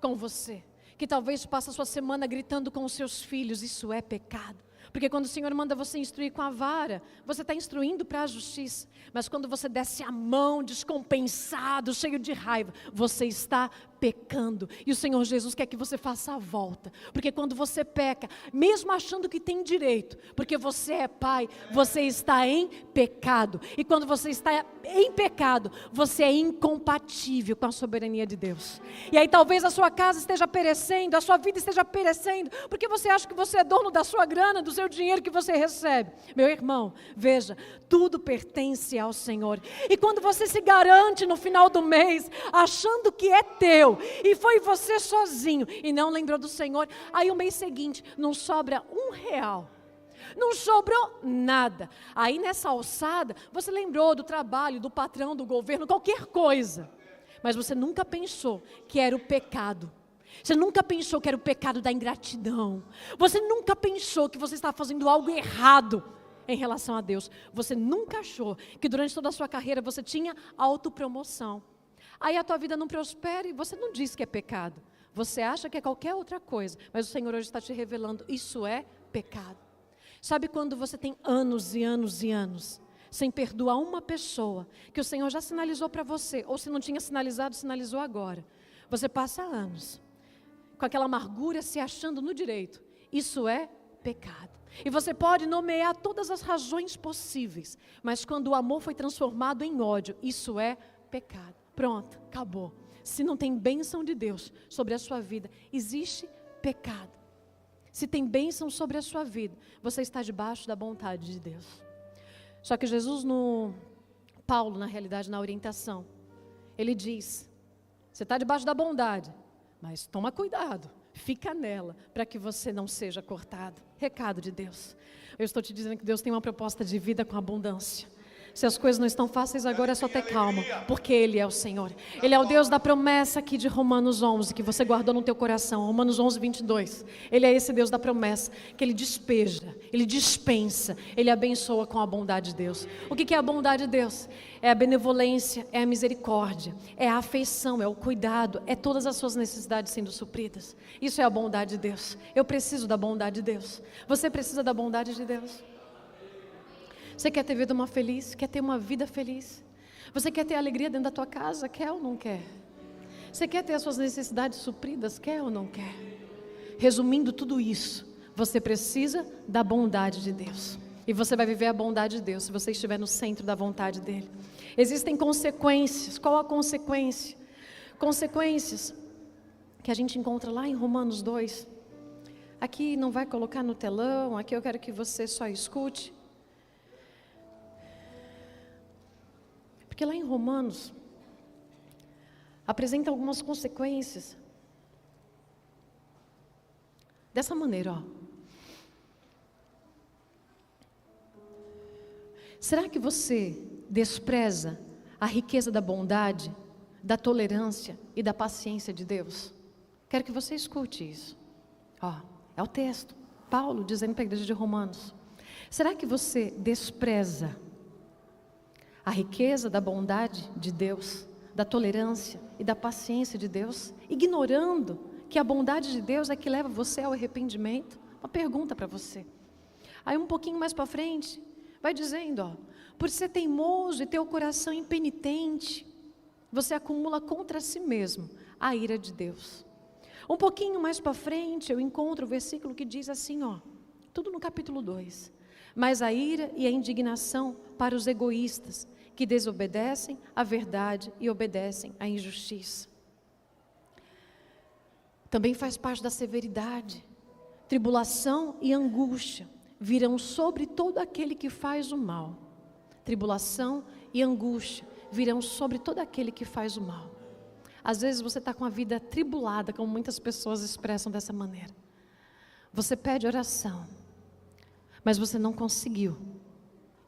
com você, que talvez passe a sua semana gritando com os seus filhos: isso é pecado. Porque quando o Senhor manda você instruir com a vara, você está instruindo para a justiça. Mas quando você desce a mão, descompensado, cheio de raiva, você está pecando. E o Senhor Jesus quer que você faça a volta. Porque quando você peca, mesmo achando que tem direito, porque você é pai, você está em pecado. E quando você está em pecado, você é incompatível com a soberania de Deus. E aí talvez a sua casa esteja perecendo, a sua vida esteja perecendo, porque você acha que você é dono da sua grana, do seu dinheiro que você recebe. Meu irmão, veja, tudo pertence ao Senhor. E quando você se garante no final do mês, achando que é teu, e foi você sozinho, e não lembrou do Senhor, aí o mês seguinte não sobra R$1. Não sobrou nada. Aí nessa alçada, você lembrou do trabalho, do patrão, do governo, qualquer coisa. Mas você nunca pensou que era o pecado. Você nunca pensou que era o pecado da ingratidão. Você nunca pensou que você estava fazendo algo errado em relação a Deus. Você nunca achou que durante toda a sua carreira você tinha autopromoção. Aí a tua vida não prospera e você não diz que é pecado. Você acha que é qualquer outra coisa. Mas o Senhor hoje está te revelando: isso é pecado. Sabe quando você tem anos e anos e anos sem perdoar uma pessoa que o Senhor já sinalizou para você, ou se não tinha sinalizado, sinalizou agora. Você passa anos com aquela amargura, se achando no direito. Isso é pecado. E você pode nomear todas as razões possíveis, mas quando o amor foi transformado em ódio, isso é pecado. Pronto, acabou. Se não tem bênção de Deus sobre a sua vida, existe pecado. Se tem bênção sobre a sua vida, você está debaixo da vontade de Deus. Só que Jesus, Paulo, na realidade, na orientação, ele diz: você está debaixo da bondade, mas toma cuidado, fica nela, para que você não seja cortado. Recado de Deus. Eu estou te dizendo que Deus tem uma proposta de vida com abundância. Se as coisas não estão fáceis agora, é só ter calma, porque Ele é o Senhor. Ele é o Deus da promessa aqui de Romanos 11, que você guardou no teu coração, Romanos 11, 22. Ele é esse Deus da promessa, que Ele despeja, Ele dispensa, Ele abençoa com a bondade de Deus. O que é a bondade de Deus? É a benevolência, é a misericórdia, é a afeição, é o cuidado, é todas as suas necessidades sendo supridas. Isso é a bondade de Deus. Eu preciso da bondade de Deus. Você precisa da bondade de Deus. Você quer ter vida feliz? Quer ter uma vida feliz? Você quer ter alegria dentro da tua casa? Quer ou não quer? Você quer ter as suas necessidades supridas? Quer ou não quer? Resumindo tudo isso, você precisa da bondade de Deus. E você vai viver a bondade de Deus se você estiver no centro da vontade dEle. Existem consequências. Qual a consequência? Consequências que a gente encontra lá em Romanos 2. Aqui não vai colocar no telão, aqui eu quero que você só escute. Porque lá em Romanos, apresenta algumas consequências. Dessa maneira, ó. Será que você despreza a riqueza da bondade, da tolerância e da paciência de Deus? Quero que você escute isso. Ó, é o texto, Paulo dizendo para a igreja de Romanos. Será que você despreza a riqueza da bondade de Deus, da tolerância e da paciência de Deus, ignorando que a bondade de Deus é que leva você ao arrependimento? Uma pergunta para você. Aí um pouquinho mais para frente, vai dizendo, ó, por ser teimoso e ter o coração impenitente, você acumula contra si mesmo a ira de Deus. Um pouquinho mais para frente, eu encontro o versículo que diz assim, ó, tudo no capítulo 2. Mas a ira e a indignação para os egoístas, que desobedecem à verdade e obedecem à injustiça. Também faz parte da severidade. Tribulação e angústia virão sobre todo aquele que faz o mal. tribulação e angústia virão sobre todo aquele que faz o mal. Às vezes você está com a vida tribulada, como muitas pessoas expressam dessa maneira. Você pede oração, mas você não conseguiu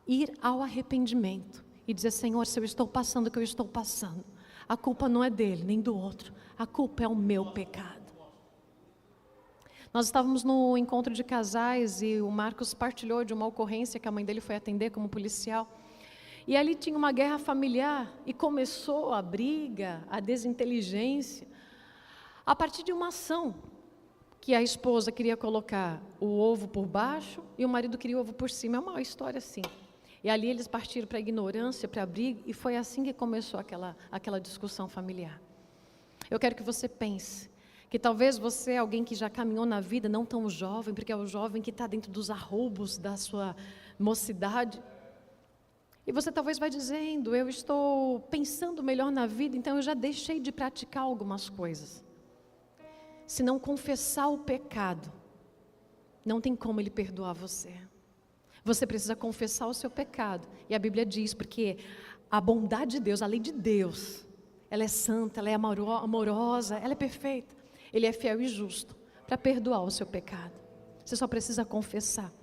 ir ao arrependimento e dizer: Senhor, se eu estou passando o que eu estou passando, a culpa não é dele, nem do outro, a culpa é o meu pecado. Nós estávamos no encontro de casais e o Marcos partilhou de uma ocorrência que a mãe dele foi atender como policial. E ali tinha uma guerra familiar e começou a briga, a desinteligência, a partir de uma ação que a esposa queria colocar o ovo por baixo e o marido queria o ovo por cima. É uma história assim. E ali eles partiram para a ignorância, para a briga, e foi assim que começou aquela discussão familiar. Eu quero que você pense que talvez você é alguém que já caminhou na vida, não tão jovem, porque é o jovem que está dentro dos arroubos da sua mocidade. E você talvez vai dizendo: eu estou pensando melhor na vida, então eu já deixei de praticar algumas coisas. Se não confessar o pecado, não tem como ele perdoar você. Você precisa confessar o seu pecado. E a Bíblia diz, porque a bondade de Deus, a lei de Deus, ela é santa, ela é amorosa, ela é perfeita. Ele é fiel e justo para perdoar o seu pecado. Você só precisa confessar.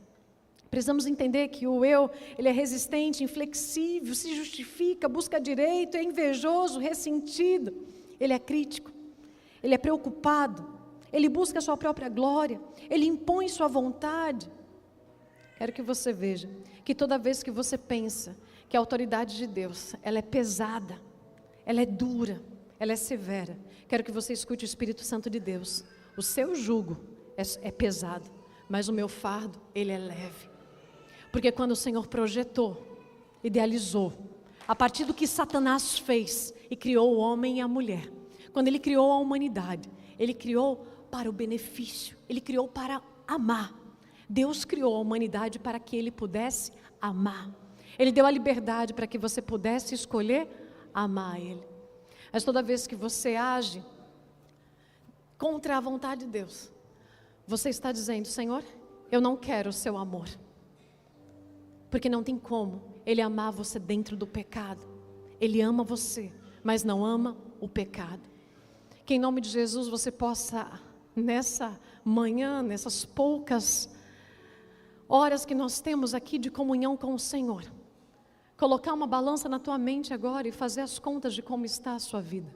Precisamos entender que o eu, ele é resistente, inflexível, se justifica, busca direito, é invejoso, ressentido. Ele é crítico, ele é preocupado, ele busca a sua própria glória, ele impõe sua vontade. Quero que você veja que toda vez que você pensa que a autoridade de Deus, ela é pesada, ela é dura, ela é severa, quero que você escute o Espírito Santo de Deus. O seu jugo é pesado, mas o meu fardo, ele é leve. Porque quando o Senhor projetou, idealizou, a partir do que Satanás fez e criou o homem e a mulher, quando ele criou a humanidade, ele criou para o benefício, ele criou para amar. Deus criou a humanidade para que ele pudesse amar. Ele deu a liberdade para que você pudesse escolher amar ele. Mas toda vez que você age contra a vontade de Deus, você está dizendo: Senhor, eu não quero o seu amor. Porque não tem como ele amar você dentro do pecado. Ele ama você, mas não ama o pecado. Que em nome de Jesus você possa, nessa manhã, nessas poucas horas que nós temos aqui de comunhão com o Senhor, colocar uma balança na tua mente agora e fazer as contas de como está a sua vida.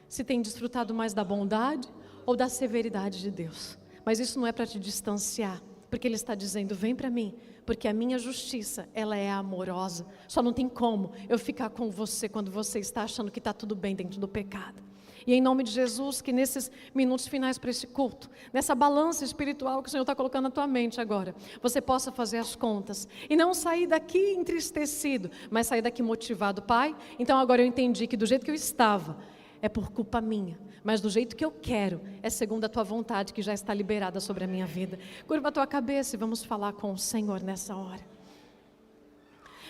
Se tem desfrutado mais da bondade ou da severidade de Deus. Mas isso não é para te distanciar, porque Ele está dizendo: vem para mim, porque a minha justiça, ela é amorosa. Só não tem como eu ficar com você quando você está achando que está tudo bem dentro do pecado. E em nome de Jesus, que nesses minutos finais para esse culto, nessa balança espiritual que o Senhor está colocando na tua mente agora, você possa fazer as contas e não sair daqui entristecido, mas sair daqui motivado. Pai, então agora eu entendi que do jeito que eu estava é por culpa minha, mas do jeito que eu quero é segundo a tua vontade que já está liberada sobre a minha vida. Curva a tua cabeça e vamos falar com o Senhor nessa hora.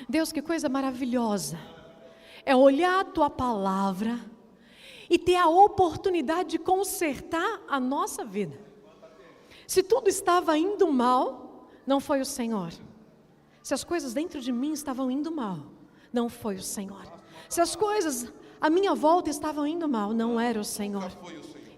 Deus, que coisa maravilhosa é olhar a tua palavra e ter a oportunidade de consertar a nossa vida. Se tudo estava indo mal, não foi o Senhor. Se as coisas dentro de mim estavam indo mal, não foi o Senhor. Se as coisas à minha volta estavam indo mal, não era o Senhor.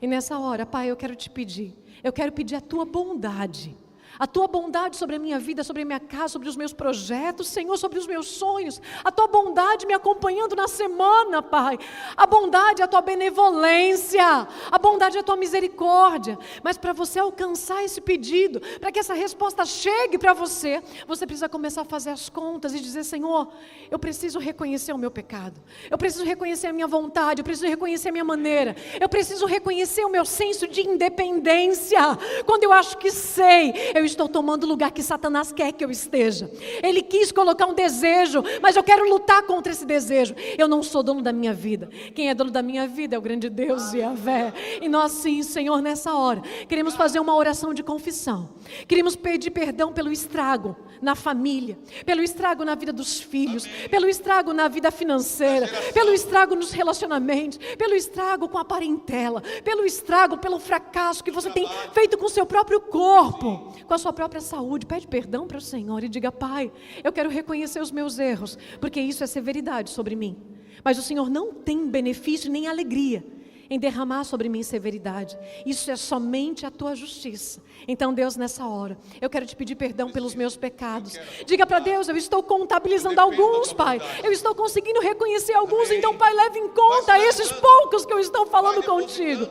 E nessa hora, Pai, eu quero pedir a tua bondade. A tua bondade sobre a minha vida, sobre a minha casa, sobre os meus projetos, Senhor, sobre os meus sonhos. A tua bondade me acompanhando na semana, Pai. A bondade, a tua benevolência. A bondade, a tua misericórdia. Mas para você alcançar esse pedido, para que essa resposta chegue para você, você precisa começar a fazer as contas e dizer: Senhor, eu preciso reconhecer o meu pecado. Eu preciso reconhecer a minha vontade. Eu preciso reconhecer a minha maneira. Eu preciso reconhecer o meu senso de independência. Quando eu acho que sei, eu estou tomando o lugar que Satanás quer que eu esteja. Ele quis colocar um desejo, mas eu quero lutar contra esse desejo. Eu não sou dono da minha vida. Quem é dono da minha vida é o grande Deus Yahvé. E nós sim, Senhor, nessa hora, queremos fazer uma oração de confissão. Queremos pedir perdão pelo estrago na família, pelo estrago na vida dos filhos, pelo estrago na vida financeira, pelo estrago nos relacionamentos, pelo estrago com a parentela, pelo estrago, pelo fracasso que você tem feito com o seu próprio corpo, com a sua própria saúde, pede perdão para o Senhor e diga: Pai, eu quero reconhecer os meus erros, porque isso é severidade sobre mim. Mas o Senhor não tem benefício nem alegria em derramar sobre mim severidade. Isso é somente a tua justiça. Então, Deus, nessa hora, eu quero te pedir perdão pelos meus pecados. Diga para Deus: eu estou contabilizando alguns, Pai. Eu estou conseguindo reconhecer alguns. Então, Pai, leve em conta esses poucos que eu estou falando contigo.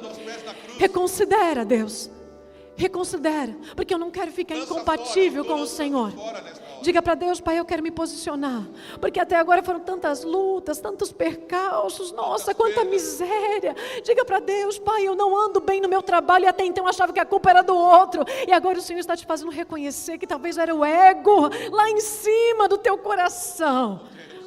Reconsidera, Deus. Reconsidera, porque eu não quero ficar incompatível com o Senhor. Diga para Deus: Pai, eu quero me posicionar, porque até agora foram tantas lutas, tantos percalços, nossa, quanta miséria. Diga para Deus: Pai, eu não ando bem no meu trabalho, e até então eu achava que a culpa era do outro, e agora o Senhor está te fazendo reconhecer que talvez era o ego lá em cima do teu coração.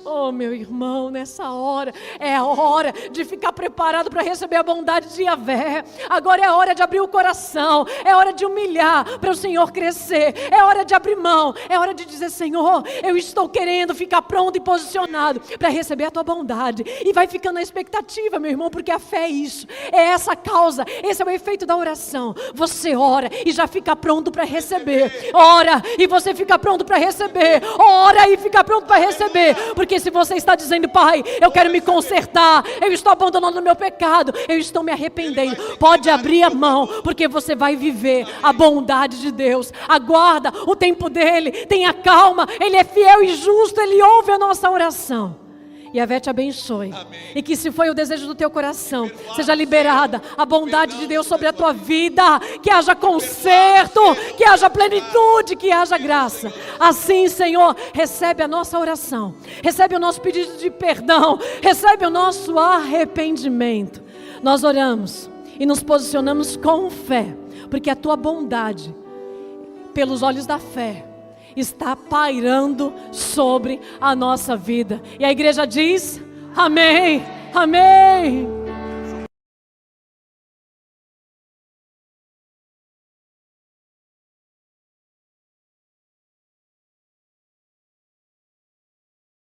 Oh, meu irmão, nessa hora é a hora de ficar preparado para receber a bondade de Yahvé. Agora é a hora de abrir o coração, é hora de humilhar para o Senhor crescer, é hora de abrir mão, é hora de dizer: Senhor, eu estou querendo ficar pronto e posicionado para receber a tua bondade. E vai ficando na expectativa, meu irmão, porque a fé é isso, é essa a causa, esse é o efeito da oração. Você ora e já fica pronto para receber. Ora e você fica pronto para receber. Ora e fica pronto para receber. Porque se você está dizendo: Pai, eu quero me consertar, eu estou abandonando o meu pecado, eu estou me arrependendo, pode abrir a mão, porque você vai viver a bondade de Deus. Aguarda o tempo dele, tenha calma, ele é fiel e justo, ele ouve a nossa oração. E Yahvé te abençoe. Amém. E que, se foi o desejo do teu coração, seja liberada a bondade de Deus sobre a tua vida. Que haja conserto, que haja plenitude, que haja graça. Assim, Senhor, recebe a nossa oração, recebe o nosso pedido de perdão, recebe o nosso arrependimento. Nós oramos e nos posicionamos com fé, porque a tua bondade, pelos olhos da fé, está pairando sobre a nossa vida. E a igreja diz: amém, amém.